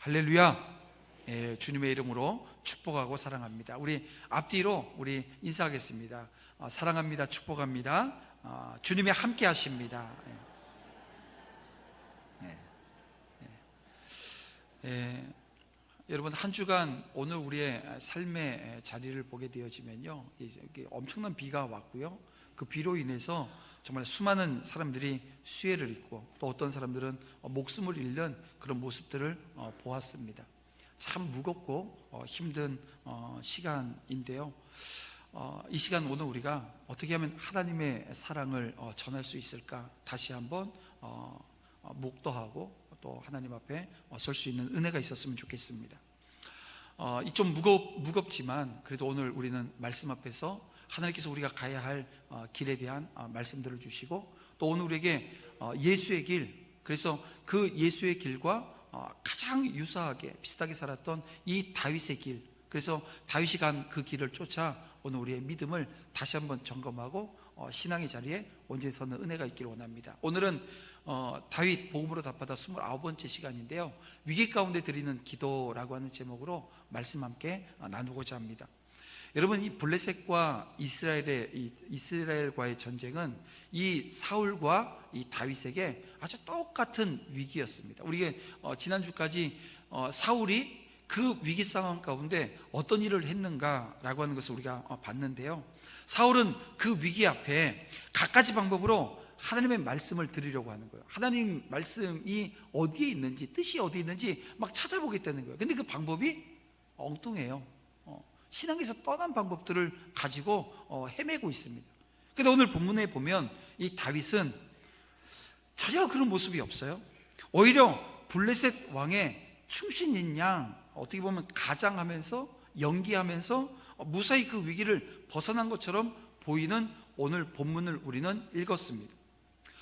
할렐루야. 예, 주님의 이름으로 축복하고 사랑합니다. 우리 앞뒤로 우리 인사하겠습니다. 사랑합니다. 축복합니다. 주님이 함께 하십니다. 여러분, 한 주간 오늘 우리의 삶의 자리를 보게 되어지면요, 엄청난 비가 왔고요, 그 비로 인해서 정말 수많은 사람들이 수해를 입고 또 어떤 사람들은 목숨을 잃는 그런 모습들을 보았습니다. 참 무겁고 힘든 시간인데요, 이 시간 오늘 우리가 어떻게 하면 하나님의 사랑을 전할 수 있을까 다시 한번 묵도하고 또 하나님 앞에 설 수 있는 은혜가 있었으면 좋겠습니다. 이 좀 무겁지만 그래도 오늘 우리는 말씀 앞에서 하나님께서 우리가 가야 할 길에 대한 말씀들을 주시고, 또 오늘 우리에게 예수의 길, 그래서 그 예수의 길과 가장 유사하게 비슷하게 살았던 이 다윗의 길, 그래서 다윗이 간 그 길을 쫓아 오늘 우리의 믿음을 다시 한번 점검하고 신앙의 자리에 온전히 서는 은혜가 있기를 원합니다. 오늘은 다윗 복음으로 답하다 29번째 시간인데요, 위기 가운데 드리는 기도라고 하는 제목으로 말씀 함께 나누고자 합니다. 여러분, 이 블레셋과 이스라엘과의 전쟁은 이 사울과 이 다윗에게 아주 똑같은 위기였습니다. 우리가 지난주까지 사울이 그 위기 상황 가운데 어떤 일을 했는가라고 하는 것을 우리가 봤는데요, 사울은 그 위기 앞에 갖가지 방법으로 하나님의 말씀을 드리려고 하는 거예요. 하나님 말씀이 어디에 있는지, 뜻이 어디에 있는지 막 찾아보겠다는 거예요. 근데 그 방법이 엉뚱해요. 신앙에서 떠난 방법들을 가지고 헤매고 있습니다. 그런데 오늘 본문에 보면 이 다윗은 전혀 그런 모습이 없어요. 오히려 블레셋 왕의 충신인 양, 어떻게 보면 가장하면서 연기하면서 무사히 그 위기를 벗어난 것처럼 보이는 오늘 본문을 우리는 읽었습니다.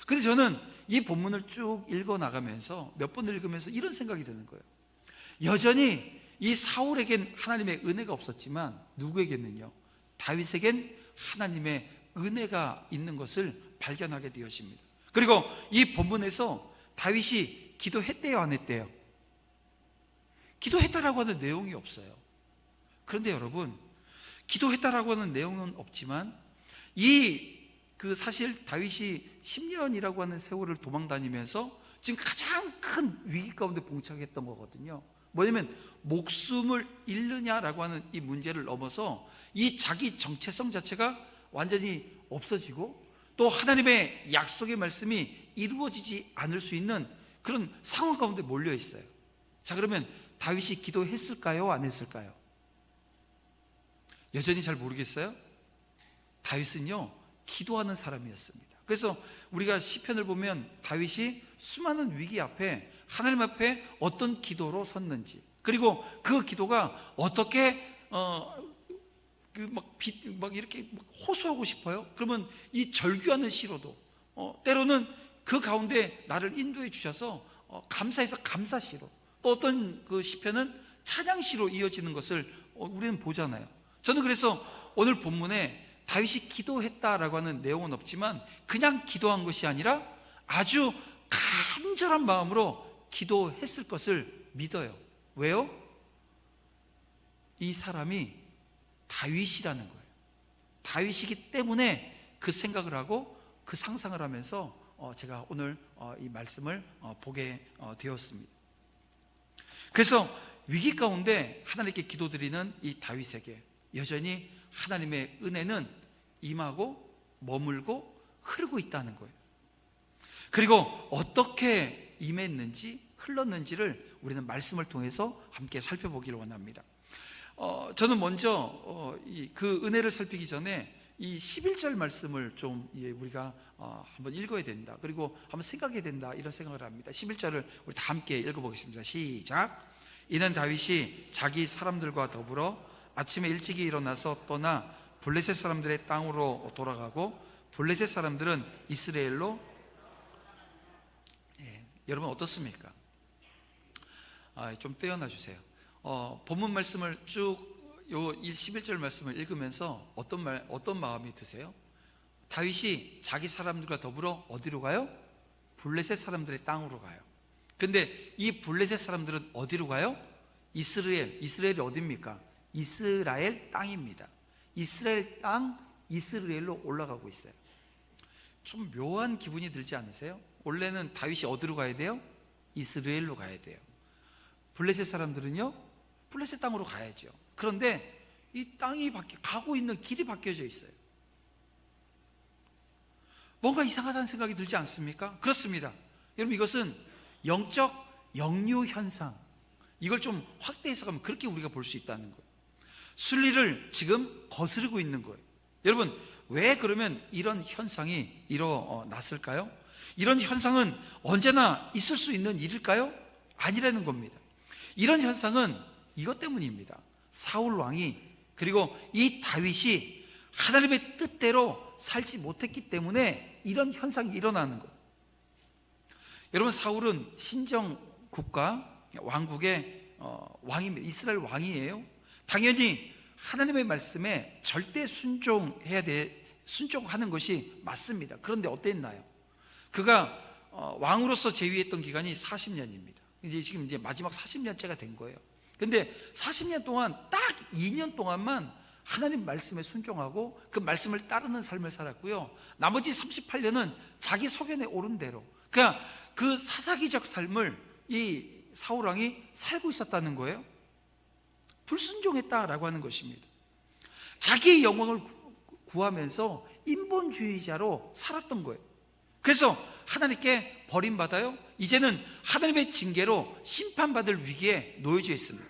그런데 저는 이 본문을 쭉 읽어나가면서 몇 번 읽으면서 이런 생각이 드는 거예요. 여전히 이 사울에겐 하나님의 은혜가 없었지만 누구에게는요, 다윗에겐 하나님의 은혜가 있는 것을 발견하게 되었습니다. 그리고 이 본문에서 다윗이 기도했대요, 안 했대요? 기도했다라고 하는 내용이 없어요. 그런데 여러분, 기도했다라고 하는 내용은 없지만 사실 다윗이 10년이라고 하는 세월을 도망 다니면서 지금 가장 큰 위기 가운데 봉착했던 거거든요. 뭐냐면 목숨을 잃느냐라고 하는 이 문제를 넘어서 이 자기 정체성 자체가 완전히 없어지고 또 하나님의 약속의 말씀이 이루어지지 않을 수 있는 그런 상황 가운데 몰려 있어요. 자, 그러면 다윗이 기도했을까요? 안 했을까요? 여전히 잘 모르겠어요? 다윗은요, 기도하는 사람이었습니다. 그래서 우리가 시편을 보면 다윗이 수많은 위기 앞에 하나님 앞에 어떤 기도로 섰는지, 그리고 그 기도가 어떻게 이렇게 호소하고 싶어요? 그러면 이 절규하는 시로도 때로는 그 가운데 나를 인도해 주셔서 감사해서 감사시로, 또 어떤 그 시편은 찬양시로 이어지는 것을 우리는 보잖아요. 저는 그래서 오늘 본문에 다윗이 기도했다라고 하는 내용은 없지만 그냥 기도한 것이 아니라 아주 간절한 마음으로 기도했을 것을 믿어요. 왜요? 이 사람이 다윗이라는 거예요. 다윗이기 때문에 그 생각을 하고 그 상상을 하면서 제가 오늘 이 말씀을 보게 되었습니다. 그래서 위기 가운데 하나님께 기도드리는 이 다윗에게 여전히 하나님의 은혜는 임하고 머물고 흐르고 있다는 거예요. 그리고 어떻게 임했는지 흘렀는지를 우리는 말씀을 통해서 함께 살펴보기를 원합니다. 저는 먼저 그 은혜를 살피기 전에 이 11절 말씀을 좀 우리가 한번 읽어야 된다, 그리고 한번 생각해야 된다, 이런 생각을 합니다. 11절을 우리 다 함께 읽어보겠습니다. 시작. 이는 다윗이 자기 사람들과 더불어 아침에 일찍이 일어나서 떠나 블레셋 사람들의 땅으로 돌아가고 블레셋 사람들은 이스라엘로. 여러분 어떻습니까? 좀 떼어놔 주세요. 본문 말씀을 쭉 요 11절 말씀을 읽으면서 어떤 마음이 드세요? 다윗이 자기 사람들과 더불어 어디로 가요? 블레셋 사람들의 땅으로 가요. 근데 이 블레셋 사람들은 어디로 가요? 이스라엘이 어디입니까? 이스라엘 땅입니다. 이스라엘 땅, 이스라엘로 올라가고 있어요. 좀 묘한 기분이 들지 않으세요? 원래는 다윗이 어디로 가야 돼요? 이스라엘로 가야 돼요. 블레셋 사람들은요, 블레셋 땅으로 가야죠. 그런데 이 땅이 가고 있는 길이 바뀌어져 있어요. 뭔가 이상하다는 생각이 들지 않습니까? 그렇습니다. 여러분, 이것은 영적 역류 현상, 이걸 좀 확대해서 가면 그렇게 우리가 볼 수 있다는 거예요. 순리를 지금 거스르고 있는 거예요. 여러분, 왜 그러면 이런 현상이 일어났을까요? 이런 현상은 언제나 있을 수 있는 일일까요? 아니라는 겁니다. 이런 현상은 이것 때문입니다. 사울 왕이, 그리고 이 다윗이 하나님의 뜻대로 살지 못했기 때문에 이런 현상이 일어나는 거예요. 여러분, 사울은 신정 국가 왕국의 왕입니다. 이스라엘 왕이에요. 당연히 하나님의 말씀에 절대 순종하는 것이 맞습니다. 그런데 어땠나요? 그가 왕으로서 재위했던 기간이 40년입니다. 지금 마지막 40년째가 된 거예요. 근데 40년 동안 딱 2년 동안만 하나님 말씀에 순종하고 그 말씀을 따르는 삶을 살았고요. 나머지 38년은 자기 소견에 오른 대로, 그러니까 그 사사기적 삶을 이 사울 왕이 살고 있었다는 거예요. 불순종했다라고 하는 것입니다. 자기의 영광을 구하면서 인본주의자로 살았던 거예요. 그래서 하나님께 버림받아요. 이제는 하나님의 징계로 심판받을 위기에 놓여져 있습니다.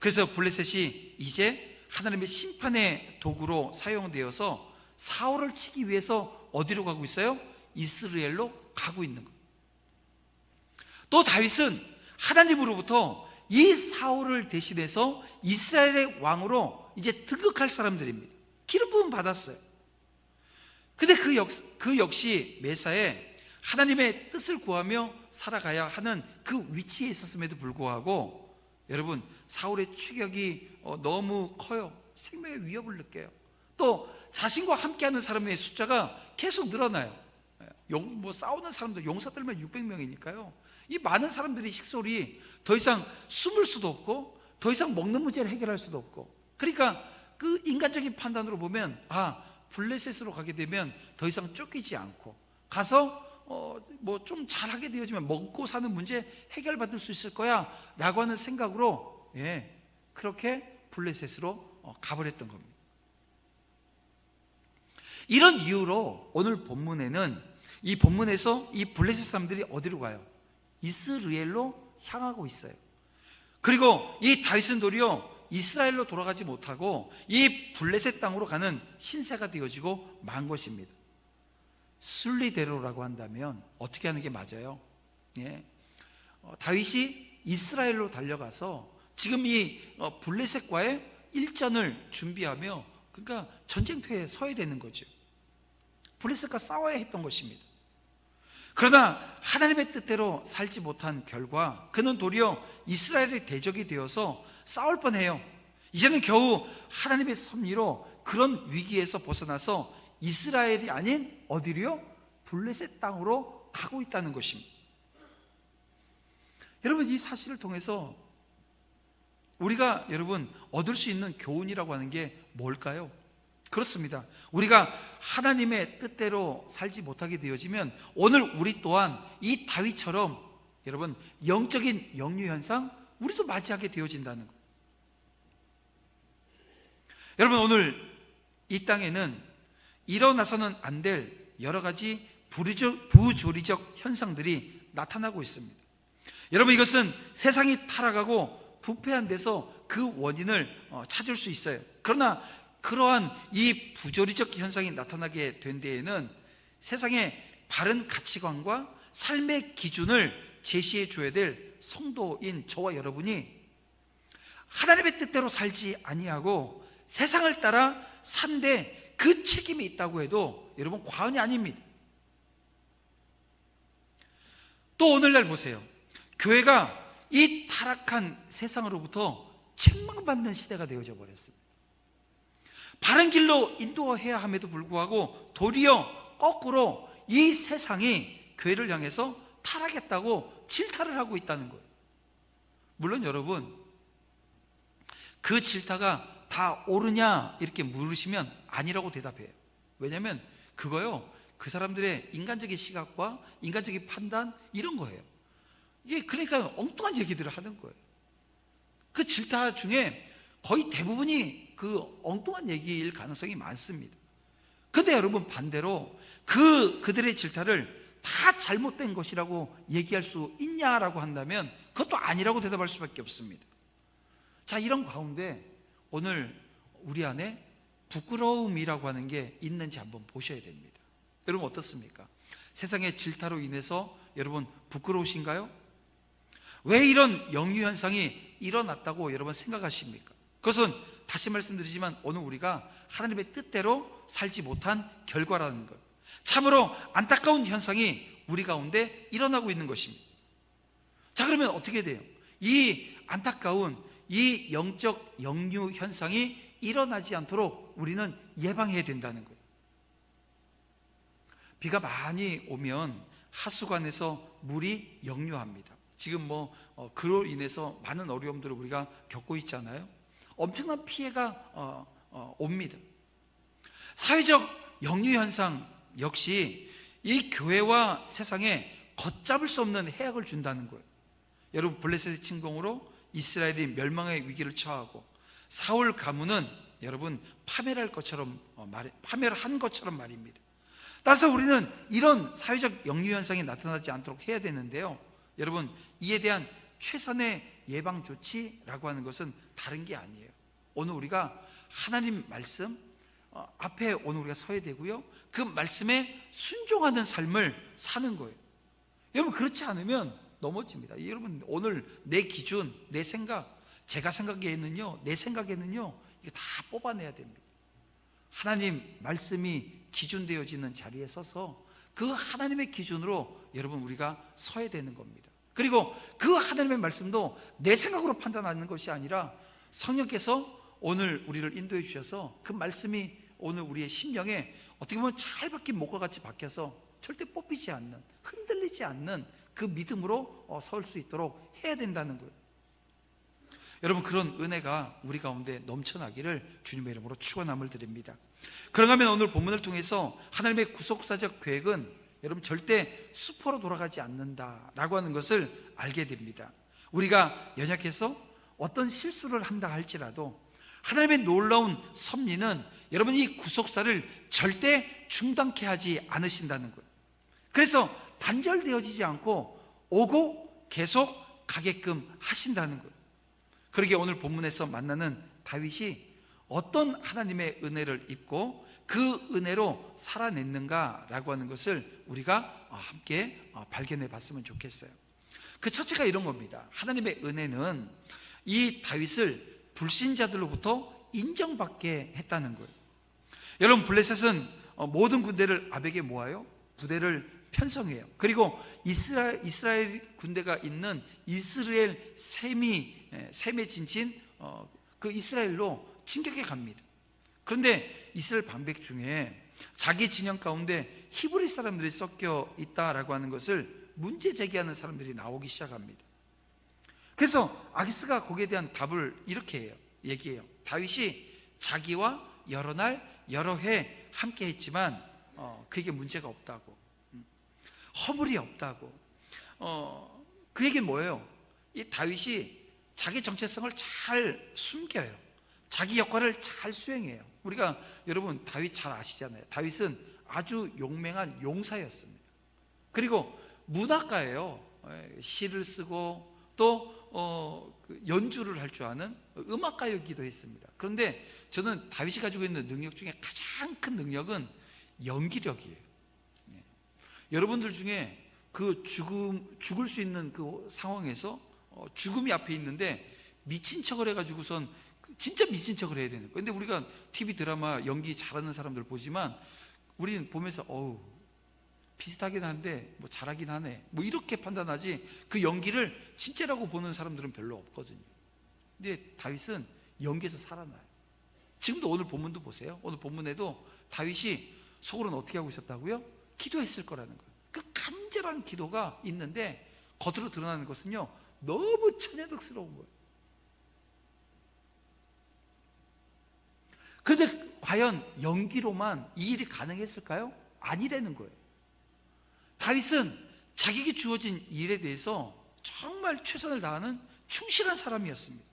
그래서 블레셋이 이제 하나님의 심판의 도구로 사용되어서 사울을 치기 위해서 어디로 가고 있어요? 이스라엘로 가고 있는 거예요. 또 다윗은 하나님으로부터 이 사울을 대신해서 이스라엘의 왕으로 이제 등극할 사람들입니다. 기름 부음 받았어요. 근데 그 역시 매사에 하나님의 뜻을 구하며 살아가야 하는 그 위치에 있었음에도 불구하고, 여러분, 사울의 추격이 너무 커요. 생명의 위협을 느껴요. 또 자신과 함께하는 사람의 숫자가 계속 늘어나요. 싸우는 사람들, 용사들만 600명이니까요 이 많은 사람들이 식솔이 더 이상 숨을 수도 없고 더 이상 먹는 문제를 해결할 수도 없고, 그러니까 그 인간적인 판단으로 보면 블레셋으로 가게 되면 더 이상 쫓기지 않고 가서 좀 잘하게 되어지면 먹고 사는 문제 해결받을 수 있을 거야 라고 하는 생각으로 그렇게 블레셋으로 가버렸던 겁니다. 이런 이유로 오늘 본문에는, 이 본문에서 이 블레셋 사람들이 어디로 가요? 이스라엘로 향하고 있어요. 그리고 이 다윗은 도리어 이스라엘로 돌아가지 못하고 이 블레셋 땅으로 가는 신세가 되어지고 만 것입니다. 순리대로라고 한다면 어떻게 하는 게 맞아요? 다윗이 이스라엘로 달려가서 지금 이 블레셋과의 일전을 준비하며, 그러니까 전쟁터에 서야 되는 거죠. 블레셋과 싸워야 했던 것입니다. 그러나 하나님의 뜻대로 살지 못한 결과 그는 도리어 이스라엘의 대적이 되어서 싸울 뻔해요. 이제는 겨우 하나님의 섭리로 그런 위기에서 벗어나서 이스라엘이 아닌 어디로요? 블레셋 땅으로 가고 있다는 것입니다. 여러분, 이 사실을 통해서 우리가 얻을 수 있는 교훈이라고 하는 게 뭘까요? 그렇습니다. 우리가 하나님의 뜻대로 살지 못하게 되어지면 오늘 우리 또한 이 다윗처럼 여러분 영적인 역류 현상 우리도 맞이하게 되어진다는 것. 여러분, 오늘 이 땅에는 일어나서는 안 될 여러 가지 부조리적 현상들이 나타나고 있습니다. 여러분, 이것은 세상이 타락하고 부패한 데서 그 원인을 찾을 수 있어요. 그러나 그러한 이 부조리적 현상이 나타나게 된 데에는 세상의 바른 가치관과 삶의 기준을 제시해 줘야 될 성도인 저와 여러분이 하나님의 뜻대로 살지 아니하고 세상을 따라 산데 그 책임이 있다고 해도 여러분 과언이 아닙니다. 또 오늘날 보세요. 교회가 이 타락한 세상으로부터 책망받는 시대가 되어져 버렸습니다. 바른 길로 인도해야 함에도 불구하고 도리어 거꾸로 이 세상이 교회를 향해서 타락했다고 질타를 하고 있다는 거예요. 물론 여러분, 그 질타가 다 옳으냐 이렇게 물으시면 아니라고 대답해요. 왜냐하면 그거요, 그 사람들의 인간적인 시각과 인간적인 판단, 이런 거예요. 이게 그러니까 엉뚱한 얘기들을 하는 거예요. 그 질타 중에 거의 대부분이 그 엉뚱한 얘기일 가능성이 많습니다. 근데 여러분, 반대로 그들의 질타를 다 잘못된 것이라고 얘기할 수 있냐라고 한다면 그것도 아니라고 대답할 수밖에 없습니다. 자, 이런 가운데 오늘 우리 안에 부끄러움이라고 하는 게 있는지 한번 보셔야 됩니다. 여러분, 어떻습니까? 세상의 질타로 인해서 여러분 부끄러우신가요? 왜 이런 역류 현상이 일어났다고 여러분 생각하십니까? 그것은 다시 말씀드리지만 오늘 우리가 하나님의 뜻대로 살지 못한 결과라는 것, 참으로 안타까운 현상이 우리 가운데 일어나고 있는 것입니다. 자, 그러면 어떻게 돼요? 이 안타까운 이 영적 역류 현상이 일어나지 않도록 우리는 예방해야 된다는 거예요. 비가 많이 오면 하수관에서 물이 역류합니다. 지금 그로 인해서 많은 어려움들을 우리가 겪고 있잖아요. 엄청난 피해가 옵니다. 사회적 역류 현상 역시 이 교회와 세상에 걷잡을 수 없는 해악을 준다는 거예요. 여러분, 블레셋의 침공으로 이스라엘이 멸망의 위기를 처하고 사울 가문은 여러분 파멸한 것처럼 말입니다. 따라서 우리는 이런 사회적 역류 현상이 나타나지 않도록 해야 되는데요, 여러분, 이에 대한 최선의 예방 조치라고 하는 것은 다른 게 아니에요. 오늘 우리가 하나님 말씀 앞에 오늘 우리가 서야 되고요, 그 말씀에 순종하는 삶을 사는 거예요. 여러분, 그렇지 않으면 넘어집니다. 여러분, 오늘 내 기준, 내 생각, 제가 생각에는요, 내 생각에는요, 이거 다 뽑아내야 됩니다. 하나님 말씀이 기준되어지는 자리에 서서 그 하나님의 기준으로 여러분 우리가 서야 되는 겁니다. 그리고 그 하나님의 말씀도 내 생각으로 판단하는 것이 아니라 성령께서 오늘 우리를 인도해 주셔서 그 말씀이 오늘 우리의 심령에 어떻게 보면 잘 박힌 목과 같이 박혀서 절대 뽑히지 않는, 흔들리지 않는 그 믿음으로 설 수 있도록 해야 된다는 거예요. 여러분, 그런 은혜가 우리 가운데 넘쳐나기를 주님의 이름으로 축원함을 드립니다. 그런가 하면 오늘 본문을 통해서 하나님의 구속사적 계획은 여러분 절대 수포로 돌아가지 않는다라고 하는 것을 알게 됩니다. 우리가 연약해서 어떤 실수를 한다 할지라도 하나님의 놀라운 섭리는 여러분 이 구속사를 절대 중단케 하지 않으신다는 거예요. 그래서 단절되어지지 않고 오고 계속 가게끔 하신다는 거예요. 그러게 오늘 본문에서 만나는 다윗이 어떤 하나님의 은혜를 입고 그 은혜로 살아냈는가라고 하는 것을 우리가 함께 발견해 봤으면 좋겠어요. 그 첫째가 이런 겁니다. 하나님의 은혜는 이 다윗을 불신자들로부터 인정받게 했다는 거예요. 여러분, 블레셋은 모든 군대를 아벡에 모아요. 부대를 편성해요. 그리고 이스라엘 군대가 있는 이스라엘 셈의 진친 그 이스라엘로 진격해 갑니다. 그런데 이스라엘 방백 중에 자기 진영 가운데 히브리 사람들이 섞여 있다라고 하는 것을 문제 제기하는 사람들이 나오기 시작합니다. 그래서 아기스가 거기에 대한 답을 이렇게 얘기해요. 다윗이 자기와 여러 날 여러 해 함께 했지만 그에게 문제가 없다고, 허물이 없다고. 그에게 뭐예요? 이 다윗이 자기 정체성을 잘 숨겨요. 자기 역할을 잘 수행해요. 우리가 여러분 다윗 잘 아시잖아요. 다윗은 아주 용맹한 용사였습니다. 그리고 문학가예요. 시를 쓰고 또 연주를 할 줄 아는 음악가이기도 했습니다. 그런데 저는 다윗이 가지고 있는 능력 중에 가장 큰 능력은 연기력이에요. 여러분들 중에 그 죽을 수 있는 그 상황에서 죽음이 앞에 있는데 미친 척을 해가지고선 진짜 미친 척을 해야 되는 거예요. 근데 우리가 TV 드라마 연기 잘하는 사람들 보지만 우리는 보면서 비슷하긴 한데 잘하긴 하네 이렇게 판단하지 그 연기를 진짜라고 보는 사람들은 별로 없거든요. 근데 다윗은 연기에서 살아나요. 지금도 오늘 본문도 보세요. 오늘 본문에도 다윗이 속으로는 어떻게 하고 있었다고요? 기도했을 거라는 거예요. 그 친절한 기도가 있는데 겉으로 드러나는 것은요 너무 천연덕스러운 거예요. 그런데 과연 연기로만 이 일이 가능했을까요? 아니라는 거예요. 다윗은 자기에게 주어진 일에 대해서 정말 최선을 다하는 충실한 사람이었습니다.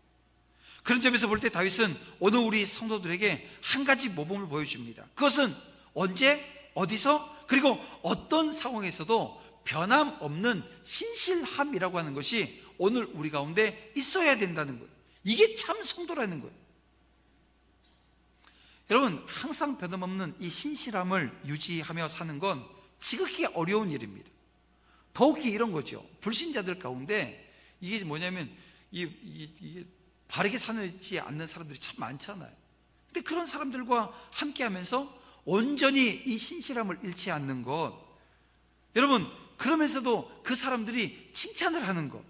그런 점에서 볼 때 다윗은 오늘 우리 성도들에게 한 가지 모범을 보여줍니다. 그것은 언제, 어디서, 그리고 어떤 상황에서도 변함없는 신실함이라고 하는 것이 오늘 우리 가운데 있어야 된다는 거예요. 이게 참 성도라는 거예요. 여러분, 항상 변함없는 이 신실함을 유지하며 사는 건 지극히 어려운 일입니다. 더욱이 이런 거죠. 불신자들 가운데 이게 뭐냐면 이게 바르게 사지 않는 사람들이 참 많잖아요. 근데 그런 사람들과 함께 하면서 온전히 이 신실함을 잃지 않는 것, 여러분, 그러면서도 그 사람들이 칭찬을 하는 것,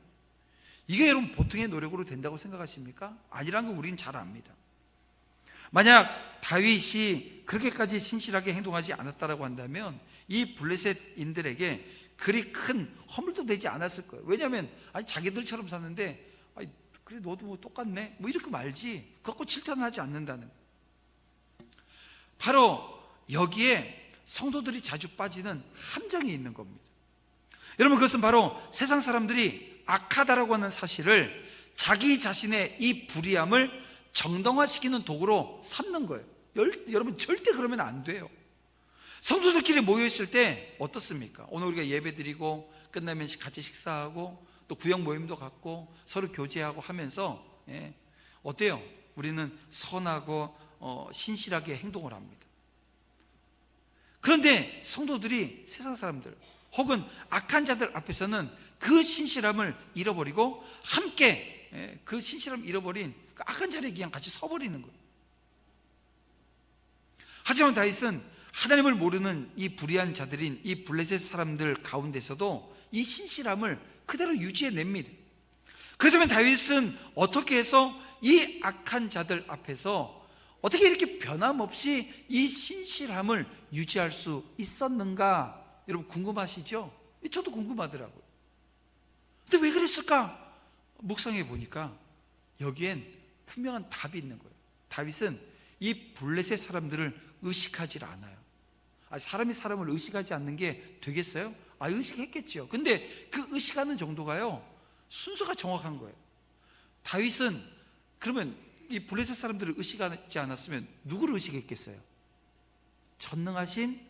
이게 여러분 보통의 노력으로 된다고 생각하십니까? 아니라는 걸 우리는 잘 압니다. 만약 다윗이 그렇게까지 신실하게 행동하지 않았다라고 한다면 이 블레셋인들에게 그리 큰 허물도 되지 않았을 거예요. 왜냐하면 자기들처럼 사는데 그래 너도 뭐 똑같네 뭐 이렇게 말지, 그거 갖고 질타하지 않는다는, 바로 여기에 성도들이 자주 빠지는 함정이 있는 겁니다. 여러분, 그것은 바로 세상 사람들이 악하다라고 하는 사실을 자기 자신의 이 불의함을 정당화시키는 도구로 삼는 거예요. 여러분, 절대 그러면 안 돼요. 성도들끼리 모여있을 때 어떻습니까? 오늘 우리가 예배 드리고 끝나면 같이 식사하고 또 구역 모임도 갖고 서로 교제하고 하면서 어때요? 우리는 선하고 신실하게 행동을 합니다. 그런데 성도들이 세상 사람들 혹은 악한 자들 앞에서는 그 신실함을 잃어버리고 함께 그 신실함을 잃어버린 그 악한 자리에 그냥 같이 서버리는 거예요. 하지만 다윗은 하나님을 모르는 이 불의한 자들인 이 블레셋 사람들 가운데서도 이 신실함을 그대로 유지해냅니다. 그래서 다윗은 어떻게 해서 이 악한 자들 앞에서 어떻게 이렇게 변함없이 이 신실함을 유지할 수 있었는가? 여러분 궁금하시죠? 저도 궁금하더라고요. 근데 왜 그랬을까? 묵상해 보니까 여기엔 분명한 답이 있는 거예요. 다윗은 이 블레셋 사람들을 의식하지 않아요. 사람이 사람을 의식하지 않는 게 되겠어요? 의식했겠죠. 근데 그 의식하는 정도가요 순서가 정확한 거예요. 다윗은 그러면 이 블레셋 사람들을 의식하지 않았으면 누구를 의식했겠어요? 전능하신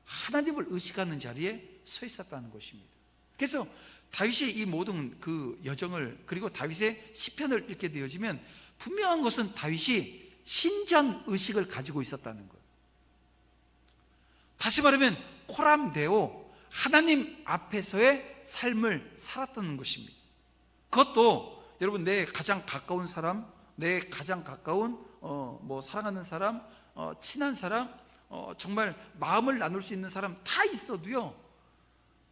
하나님을 의식하는 자리에 서 있었다는 것입니다. 그래서 다윗이 이 모든 그 여정을, 그리고 다윗의 시편을 읽게 되어지면 분명한 것은 다윗이 신전 의식을 가지고 있었다는 거예요. 다시 말하면 코람데오, 하나님 앞에서의 삶을 살았다는 것입니다. 그것도 여러분 내 가장 가까운 사람, 내 가장 가까운 사랑하는 사람, 친한 사람, 정말 마음을 나눌 수 있는 사람 다 있어도요,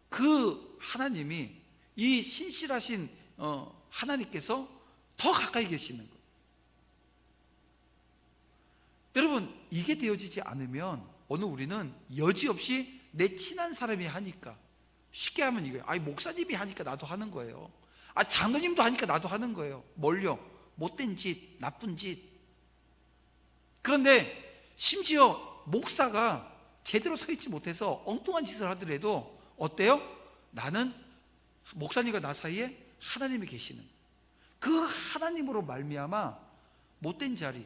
그 하나님이, 이 신실하신 하나님께서 더 가까이 계시는 거예요. 여러분, 이게 되어지지 않으면 오늘 우리는 여지없이 내 친한 사람이 하니까, 쉽게 하면 이거예요. 목사님이 하니까 나도 하는 거예요. 장로님도 하니까 나도 하는 거예요. 뭘요? 못된 짓, 나쁜 짓. 그런데 심지어 목사가 제대로 서 있지 못해서 엉뚱한 짓을 하더라도 어때요? 나는 목사님과 나 사이에 하나님이 계시는, 그 하나님으로 말미암아 못된 자리,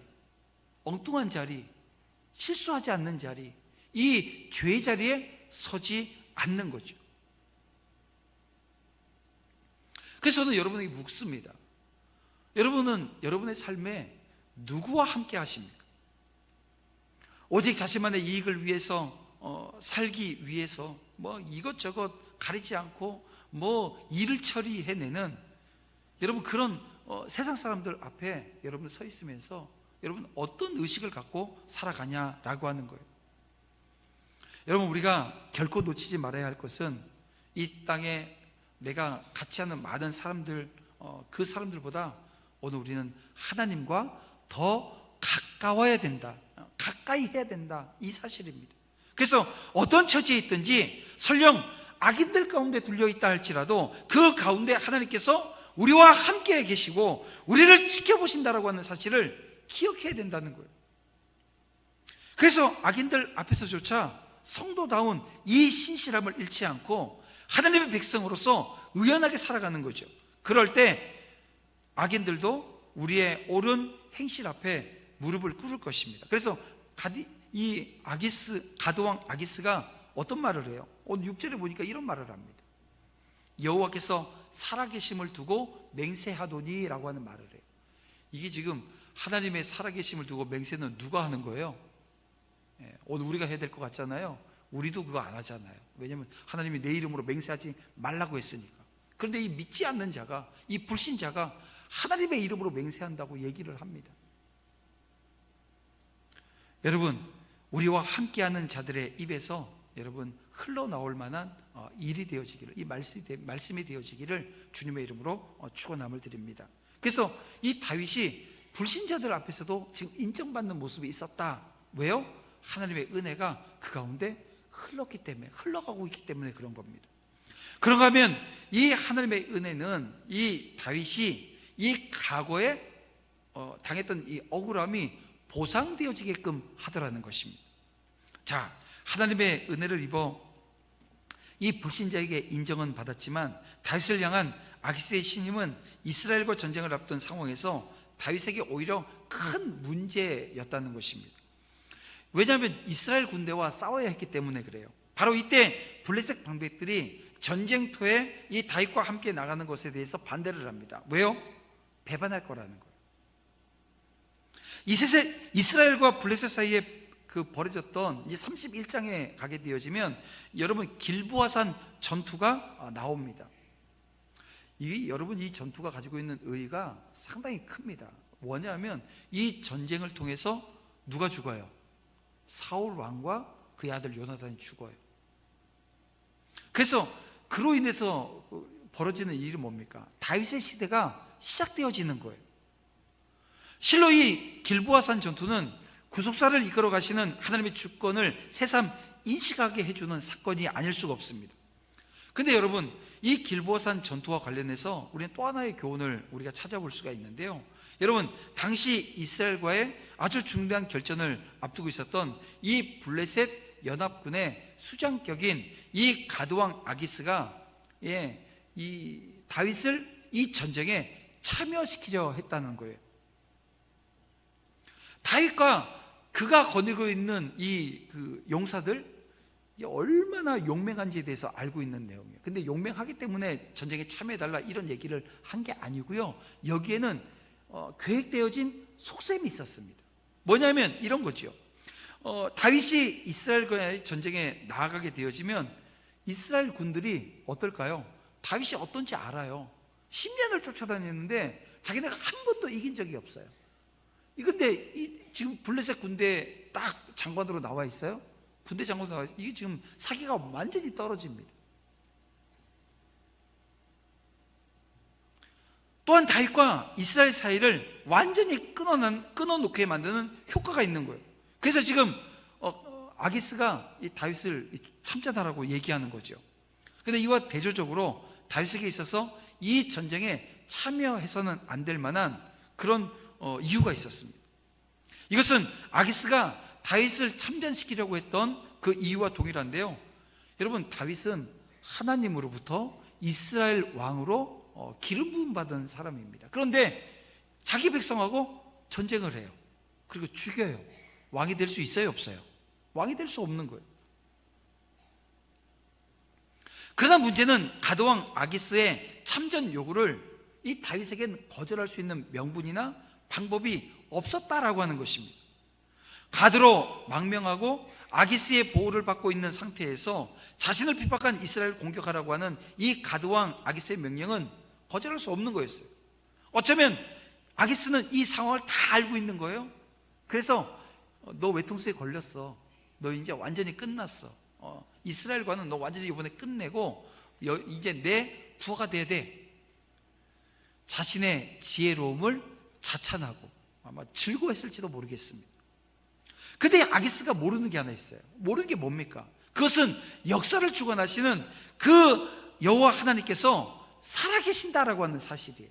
엉뚱한 자리, 실수하지 않는 자리, 이 죄의 자리에 서지 않는 거죠. 그래서 저는 여러분에게 묻습니다. 여러분은 여러분의 삶에 누구와 함께 하십니까? 오직 자신만의 이익을 위해서 살기 위해서 이것저것 가리지 않고 일을 처리해내는 여러분, 그런 세상 사람들 앞에 여러분 서 있으면서 여러분 어떤 의식을 갖고 살아가냐라고 하는 거예요. 여러분, 우리가 결코 놓치지 말아야 할 것은 이 땅에 내가 같이 하는 많은 사람들, 그 사람들보다 오늘 우리는 하나님과 더 가까워야 된다, 가까이 해야 된다, 이 사실입니다. 그래서 어떤 처지에 있든지 설령 악인들 가운데 들려있다 할지라도 그 가운데 하나님께서 우리와 함께 계시고 우리를 지켜보신다라고 하는 사실을 기억해야 된다는 거예요. 그래서 악인들 앞에서조차 성도다운 이 신실함을 잃지 않고 하나님의 백성으로서 의연하게 살아가는 거죠. 그럴 때 악인들도 우리의 옳은 행실 앞에 무릎을 꿇을 것입니다. 그래서 이 가드왕 아기스가 어떤 말을 해요? 오늘 6절에 보니까 이런 말을 합니다. 여호와께서 살아계심을 두고 맹세하도니 라고 하는 말을 해요. 이게 지금 하나님의 살아계심을 두고 맹세는 누가 하는 거예요? 오늘 우리가 해야 될 것 같잖아요. 우리도 그거 안 하잖아요. 왜냐하면 하나님이 내 이름으로 맹세하지 말라고 했으니까. 그런데 이 믿지 않는 자가, 이 불신자가 하나님의 이름으로 맹세한다고 얘기를 합니다. 여러분, 우리와 함께하는 자들의 입에서 여러분 흘러나올 만한 일이 되어지기를, 이 말씀이 되어지기를 주님의 이름으로 축원함을 드립니다. 그래서 이 다윗이 불신자들 앞에서도 지금 인정받는 모습이 있었다. 왜요? 하나님의 은혜가 그 가운데 흘렀기 때문에, 흘러가고 있기 때문에 그런 겁니다. 그런가 하면 이 하나님의 은혜는 이 다윗이 이 과거에 당했던 이 억울함이 보상되어지게끔 하더라는 것입니다. 자, 하나님의 은혜를 입어 이 불신자에게 인정은 받았지만 다윗을 향한 아기스의 신임은 이스라엘과 전쟁을 앞둔 상황에서 다윗에게 오히려 큰 문제였다는 것입니다. 왜냐하면 이스라엘 군대와 싸워야 했기 때문에 그래요. 바로 이때 블레셋 방백들이 전쟁터에 이 다윗과 함께 나가는 것에 대해서 반대를 합니다. 왜요? 배반할 거라는 거예요. 이스라엘과 블레셋 사이에 그 벌어졌던 이제 31장에 가게 되어지면 여러분 길보아산 전투가 나옵니다. 여러분 이 전투가 가지고 있는 의의가 상당히 큽니다. 뭐냐면 이 전쟁을 통해서 누가 죽어요? 사울 왕과 그의 아들 요나단이 죽어요. 그래서 그로 인해서 벌어지는 일이 뭡니까? 다윗의 시대가 시작되어지는 거예요. 실로 이 길보아산 전투는 구속사를 이끌어 가시는 하나님의 주권을 새삼 인식하게 해주는 사건이 아닐 수가 없습니다. 근데 여러분, 이 길보아산 전투와 관련해서 우리는 또 하나의 교훈을 우리가 찾아볼 수가 있는데요. 여러분, 당시 이스라엘과의 아주 중대한 결전을 앞두고 있었던 이 블레셋 연합군의 수장격인 이 가드왕 아기스가 이 다윗을 이 전쟁에 참여시키려 했다는 거예요. 다윗과 그가 거느리고 있는 이 용사들 얼마나 용맹한지에 대해서 알고 있는 내용이에요. 근데 용맹하기 때문에 전쟁에 참여해달라 이런 얘기를 한 게 아니고요. 여기에는 계획되어진 속셈이 있었습니다. 뭐냐면 이런 거죠. 다윗이 이스라엘과의 전쟁에 나아가게 되어지면 이스라엘 군들이 어떨까요? 다윗이 어떤지 알아요. 10년을 쫓아다녔는데 자기네가 한 번도 이긴 적이 없어요. 근데 지금 블레셋 군대 딱 장관으로 나와 있어요. 군대 장관으로 나와 있어요. 이게 지금 사기가 완전히 떨어집니다. 또한 다윗과 이스라엘 사이를 완전히 끊어놓게 만드는 효과가 있는 거예요. 그래서 지금 아기스가 이 다윗을 참전하라고 얘기하는 거죠. 그런데 이와 대조적으로 다윗에게 있어서 이 전쟁에 참여해서는 안 될 만한 그런 이유가 있었습니다. 이것은 아기스가 다윗을 참전시키려고 했던 그 이유와 동일한데요. 여러분, 다윗은 하나님으로부터 이스라엘 왕으로 기름 부음 받은 사람입니다. 그런데 자기 백성하고 전쟁을 해요. 그리고 죽여요. 왕이 될 수 있어요, 없어요? 왕이 될 수 없는 거예요. 그러나 문제는 가드왕 아기스의 참전 요구를 이 다윗에게는 거절할 수 있는 명분이나 방법이 없었다라고 하는 것입니다. 가드로 망명하고 아기스의 보호를 받고 있는 상태에서 자신을 핍박한 이스라엘을 공격하라고 하는 이 가드왕 아기스의 명령은 거절할 수 없는 거였어요. 어쩌면 아기스는 이 상황을 다 알고 있는 거예요. 그래서 너 외통수에 걸렸어. 너 이제 완전히 끝났어. 이스라엘과는 너 완전히 이번에 끝내고 이제 내 부하가 돼야 돼. 자신의 지혜로움을 자찬하고 아마 즐거워했을지도 모르겠습니다. 근데 아기스가 모르는 게 하나 있어요. 모르는 게 뭡니까? 그것은 역사를 주관하시는 그 여호와 하나님께서 살아계신다라고 하는 사실이에요.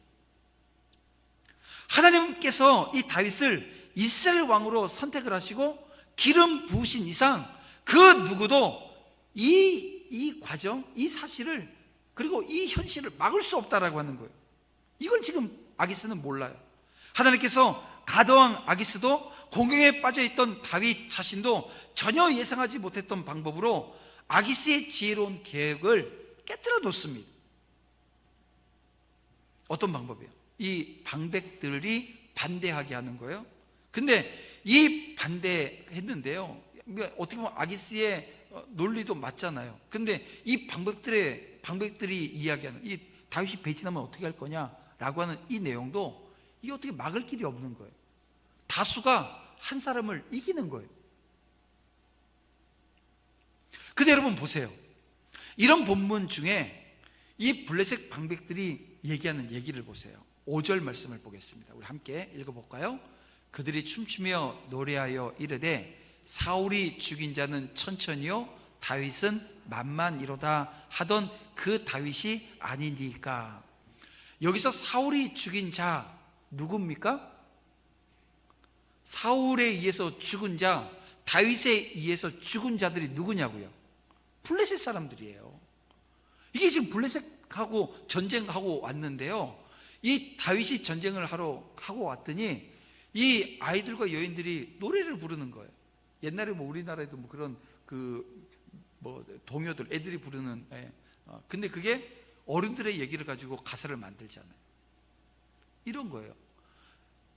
하나님께서 이 다윗을 이스라엘 왕으로 선택을 하시고 기름 부으신 이상 그 누구도 이 과정, 이 사실을, 그리고 이 현실을 막을 수 없다라고 하는 거예요. 이걸 지금 아기스는 몰라요. 하나님께서 가드왕 아기스도 공경에 빠져있던 다윗 자신도 전혀 예상하지 못했던 방법으로 아기스의 지혜로운 계획을 깨뜨려 놓습니다. 어떤 방법이에요? 이 방백들이 반대하게 하는 거예요. 근데 이 반대했는데요, 어떻게 보면 아기스의 논리도 맞잖아요. 근데 이 방백들이 이야기하는, 이 다윗이 배신하면 어떻게 할 거냐라고 하는 이 내용도 이게 어떻게 막을 길이 없는 거예요. 다수가 한 사람을 이기는 거예요. 근데 여러분 보세요. 이런 본문 중에 이 블레셋 방백들이 얘기하는 얘기를 보세요. 5절 말씀을 보겠습니다. 우리 함께 읽어볼까요? 그들이 춤추며 노래하여 이르되 사울이 죽인 자는 천천히요 다윗은 만만이로다 하던 그 다윗이 아니니까. 여기서 사울이 죽인 자 누굽니까? 사울에 의해서 죽은 자, 다윗에 의해서 죽은 자들이 누구냐고요? 블레셋 사람들이에요. 이게 지금 블레셋하고 전쟁하고 왔는데요, 이 다윗이 전쟁을 하고 왔더니 이 아이들과 여인들이 노래를 부르는 거예요. 옛날에 뭐 우리나라에도 뭐 그런 동요들 애들이 부르는, 근데 그게 어른들의 얘기를 가지고 가사를 만들잖아요. 이런 거예요.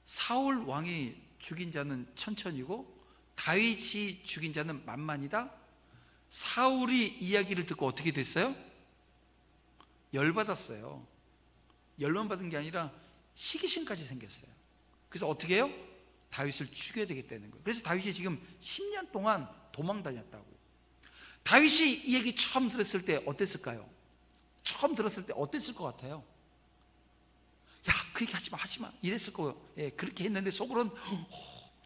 사울 왕이 죽인 자는 천천히고 다윗이 죽인 자는 만만이다. 사울이 이야기를 듣고 어떻게 됐어요? 열받았어요. 열만받은 게 아니라 시기심까지 생겼어요. 그래서 어떻게 해요? 다윗을 죽여야 되겠다는 거예요. 그래서 다윗이 지금 10년 동안 도망 다녔다고. 다윗이 이 얘기 처음 들었을 때 어땠을까요? 처음 들었을 때 어땠을 것 같아요? 야, 그 얘기 하지마 이랬을 거예요. 그렇게 했는데 속으로는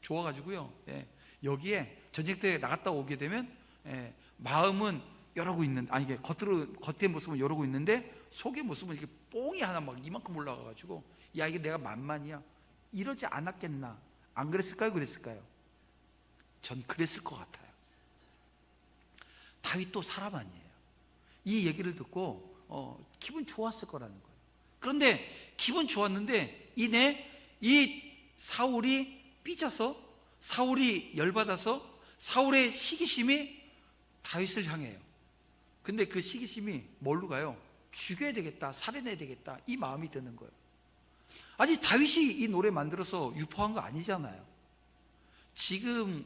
좋아가지고요, 여기에 전쟁터에 나갔다 오게 되면 마음은 이러고 있는, 아니 이게 겉의 모습은 이러고 있는데 속의 모습은 이렇게 뽕이 하나 막 이만큼 올라가가지고, 야, 이게 내가 만만이야, 이러지 않았겠나. 안 그랬을까요? 그랬을까요? 전 그랬을 것 같아요. 다윗도 사람 아니에요. 이 얘기를 듣고 기분 좋았을 거라는 거예요. 그런데 기분 좋았는데 이 사울이 삐져서, 사울이 열받아서 사울의 시기심이 다윗을 향해요. 근데 그 시기심이 뭘로 가요? 죽여야 되겠다, 살해내야 되겠다, 이 마음이 드는 거예요. 아니, 다윗이 이 노래 만들어서 유포한 거 아니잖아요. 지금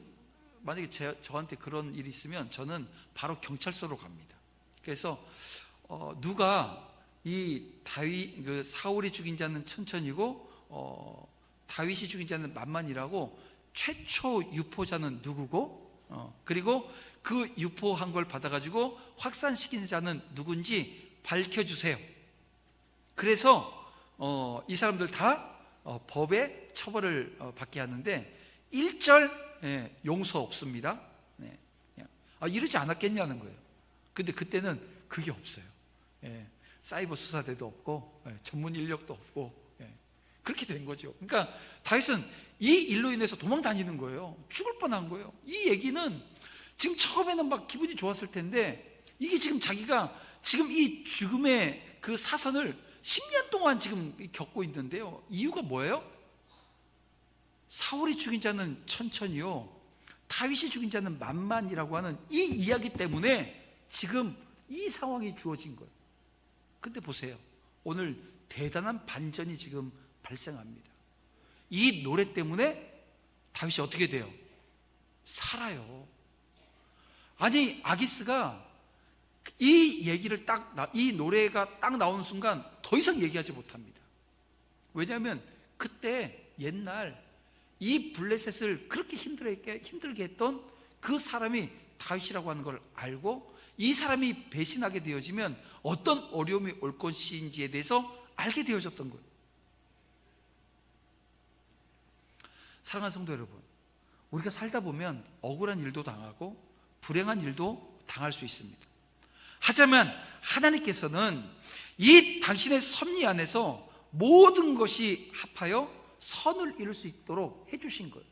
만약에 저한테 그런 일이 있으면 저는 바로 경찰서로 갑니다. 그래서 누가 이 그 사울이 죽인 자는 천천히고 다윗이 죽인 자는 만만이라고 최초 유포자는 누구고, 그리고 그 유포한 걸 받아가지고 확산시킨 자는 누군지 밝혀주세요. 그래서 이 사람들 다 법의 처벌을 받게 하는데 1절 용서 없습니다. 이러지 않았겠냐는 거예요. 근데 그때는 그게 없어요. 사이버 수사대도 없고 전문 인력도 없고 그렇게 된 거죠. 그러니까 다윗은 이 일로 인해서 도망 다니는 거예요. 죽을 뻔한 거예요. 이 얘기는 지금 처음에는 막 기분이 좋았을 텐데, 이게 지금 자기가 지금 이 죽음의 그 사선을 10년 동안 지금 겪고 있는데요, 이유가 뭐예요? 사울이 죽인 자는 천천히요 다윗이 죽인 자는 만만이라고 하는 이 이야기 때문에 지금 이 상황이 주어진 거예요. 근데 보세요, 오늘 대단한 반전이 지금 발생합니다. 이 노래 때문에 다윗이 어떻게 돼요? 살아요. 아니, 아기스가 이 얘기를 이 노래가 딱 나오는 순간 더 이상 얘기하지 못합니다. 왜냐하면 그때 옛날 이 블레셋을 그렇게 힘들게 했던 그 사람이 다윗이라고 하는 걸 알고, 이 사람이 배신하게 되어지면 어떤 어려움이 올 것인지에 대해서 알게 되어졌던 거예요. 사랑하는 성도 여러분, 우리가 살다 보면 억울한 일도 당하고 불행한 일도 당할 수 있습니다. 하지만 하나님께서는 이 당신의 섭리 안에서 모든 것이 합하여 선을 이룰 수 있도록 해주신 거예요.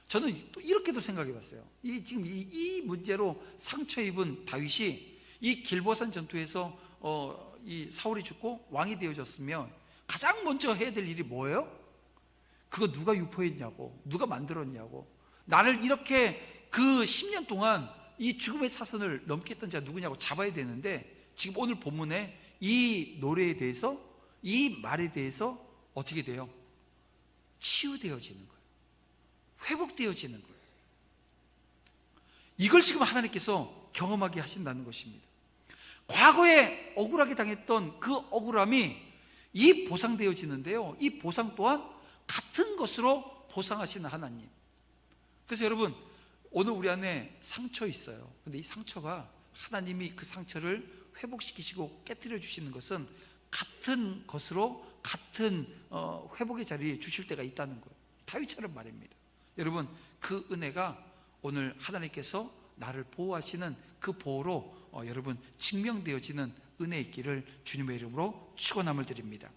저는 또 이렇게도 생각해 봤어요. 지금 이 문제로 상처 입은 다윗이 이 길보산 전투에서 이 사울이 죽고 왕이 되어졌으면 가장 먼저 해야 될 일이 뭐예요? 그거 누가 유포했냐고, 누가 만들었냐고, 나를 이렇게 그 10년 동안 이 죽음의 사선을 넘게 했던 자가 누구냐고 잡아야 되는데, 지금 오늘 본문에 이 노래에 대해서, 이 말에 대해서 어떻게 돼요? 치유되어지는 거예요. 회복되어지는 거예요. 이걸 지금 하나님께서 경험하게 하신다는 것입니다. 과거에 억울하게 당했던 그 억울함이 이 보상되어지는데요, 이 보상 또한 같은 것으로 보상하시는 하나님. 그래서 여러분, 오늘 우리 안에 상처 있어요. 근데 이 상처가 하나님이 그 상처를 회복시키시고 깨뜨려 주시는 것은 같은 것으로 같은 회복의 자리에 주실 때가 있다는 거예요. 다윗처럼 말입니다. 여러분, 그 은혜가 오늘 하나님께서 나를 보호하시는 그 보호로 여러분 증명되어지는 은혜 있기를 주님의 이름으로 축원함을 드립니다.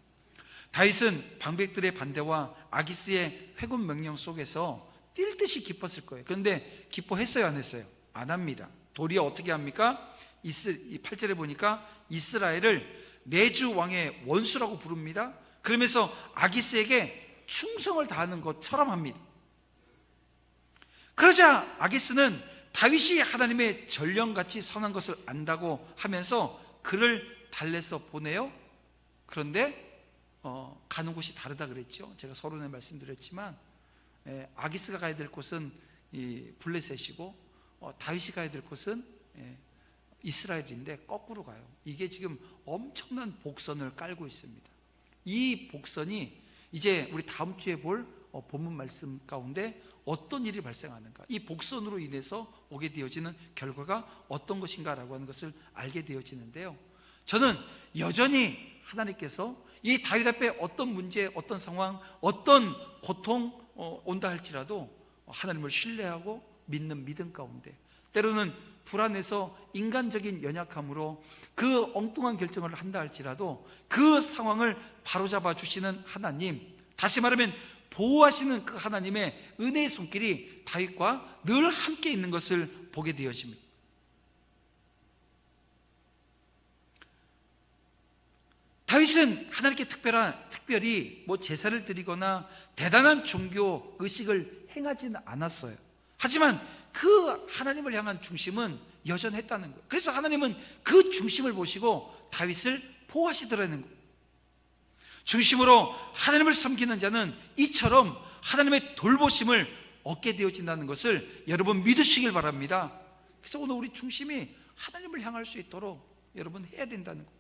다윗은 방백들의 반대와 아기스의 회군 명령 속에서 뛸 듯이 기뻤을 거예요. 그런데 기뻐했어요, 안 했어요? 안 합니다. 도리어 어떻게 합니까? 8절에 보니까 이스라엘을 내주 왕의 원수라고 부릅니다. 그러면서 아기스에게 충성을 다하는 것처럼 합니다. 그러자 아기스는 다윗이 하나님의 전령같이 선한 것을 안다고 하면서 그를 달래서 보내요. 그런데 가는 곳이 다르다 그랬죠. 제가 서론에 말씀드렸지만 아기스가 가야 될 곳은 이 블레셋이고 다윗이 가야 될 곳은 이스라엘인데 거꾸로 가요. 이게 지금 엄청난 복선을 깔고 있습니다. 이 복선이 이제 우리 다음 주에 볼 본문 말씀 가운데 어떤 일이 발생하는가, 이 복선으로 인해서 오게 되어지는 결과가 어떤 것인가라고 하는 것을 알게 되어지는데요, 저는 여전히 하나님께서 이 다윗 앞에 어떤 문제, 어떤 상황, 어떤 고통 온다 할지라도 하나님을 신뢰하고 믿는 믿음 가운데, 때로는 불안해서 인간적인 연약함으로 그 엉뚱한 결정을 한다 할지라도 그 상황을 바로잡아 주시는 하나님, 다시 말하면 보호하시는 그 하나님의 은혜의 손길이 다윗과 늘 함께 있는 것을 보게 되어집니다. 다윗은 하나님께 특별히 제사를 드리거나 대단한 종교 의식을 행하지는 않았어요. 하지만 그 하나님을 향한 중심은 여전했다는 거예요. 그래서 하나님은 그 중심을 보시고 다윗을 보호하시더라는 거예요. 중심으로 하나님을 섬기는 자는 이처럼 하나님의 돌보심을 얻게 되어진다는 것을 여러분 믿으시길 바랍니다. 그래서 오늘 우리 중심이 하나님을 향할 수 있도록 여러분 해야 된다는 거예요.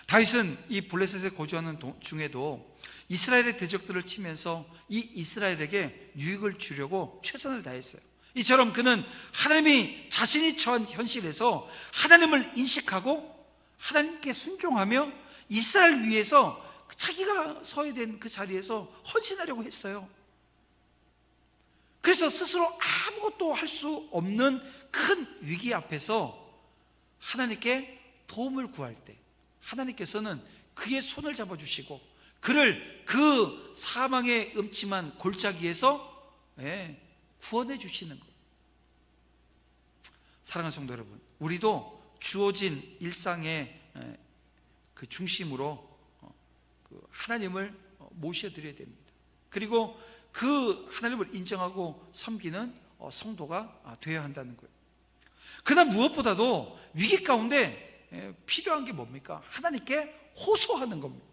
다윗은 이 블레셋에 거주하는 중에도 이스라엘의 대적들을 치면서 이 이스라엘에게 유익을 주려고 최선을 다했어요. 이처럼 그는 하나님이 자신이 처한 현실에서 하나님을 인식하고 하나님께 순종하며 이스라엘 위해서 자기가 서야 된 그 자리에서 헌신하려고 했어요. 그래서 스스로 아무것도 할 수 없는 큰 위기 앞에서 하나님께 도움을 구할 때 하나님께서는 그의 손을 잡아주시고 그를 그 사망의 음침한 골짜기에서 구원해 주시는 거예요. 사랑하는 성도 여러분, 우리도 주어진 일상의 그 중심으로 그 하나님을 모셔드려야 됩니다. 그리고 그 하나님을 인정하고 섬기는 성도가 되어야 한다는 거예요. 그다음 무엇보다도 위기 가운데 필요한 게 뭡니까? 하나님께 호소하는 겁니다.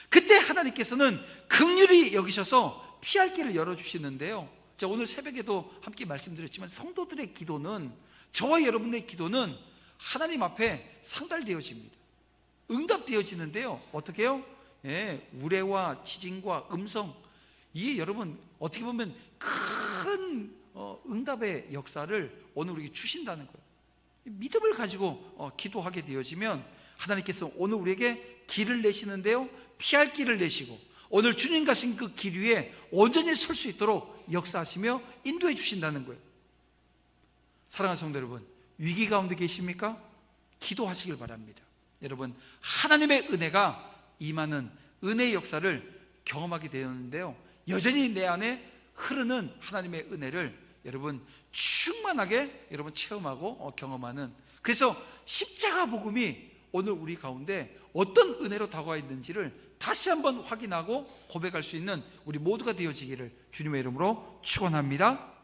그때 하나님께서는 긍휼히 여기셔서 피할 길을 열어주시는데요, 제가 오늘 새벽에도 함께 말씀드렸지만 성도들의 기도는, 저와 여러분의 기도는 하나님 앞에 상달되어집니다. 응답되어지는데요, 어떻게 해요? 우레와 지진과 음성, 이게 여러분 어떻게 보면 큰 응답의 역사를 오늘 우리에게 주신다는 거예요. 믿음을 가지고 기도하게 되어지면 하나님께서 오늘 우리에게 길을 내시는데요, 피할 길을 내시고 오늘 주님 가신 그 길 위에 온전히 설 수 있도록 역사하시며 인도해 주신다는 거예요. 사랑하는 성도 여러분, 위기 가운데 계십니까? 기도하시길 바랍니다. 여러분, 하나님의 은혜가 임하는 은혜의 역사를 경험하게 되었는데요, 여전히 내 안에 흐르는 하나님의 은혜를 여러분 충만하게 여러분 체험하고 경험하는, 그래서 십자가 복음이 오늘 우리 가운데 어떤 은혜로 다가와 있는지를 다시 한번 확인하고 고백할 수 있는 우리 모두가 되어지기를 주님의 이름으로 축원합니다.